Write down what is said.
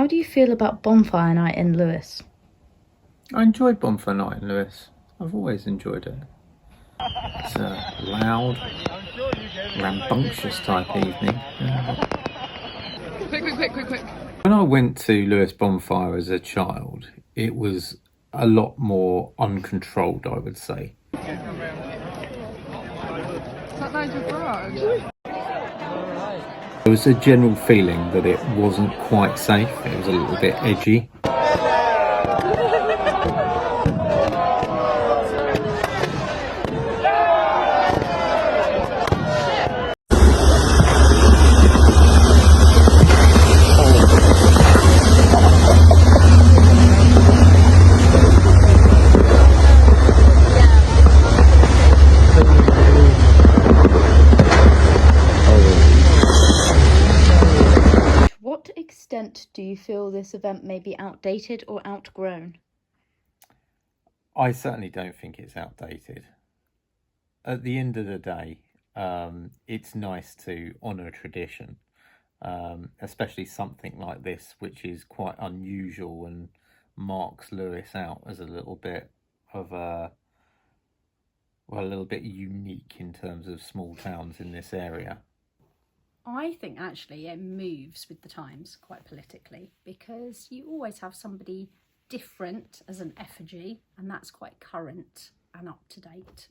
How do you feel about bonfire night in Lewes? I enjoyed Bonfire Night in Lewes. I've always enjoyed it. It's a loud, rambunctious type evening. Quick. When I went to Lewes Bonfire as a child, it was a lot more uncontrolled, I would say. Is that Nigel Farage? There was a general feeling that it wasn't quite safe. It was a little bit edgy. To what extent do you feel this event may be outdated or outgrown? I certainly don't think it's outdated. At the end of the day, it's nice to honour tradition, especially something like this, which is quite unusual and marks Lewes out as a little bit of a little bit unique in terms of small towns in this area. I think actually it moves with the times quite politically, because you always have somebody different as an effigy, and that's quite current and up to date.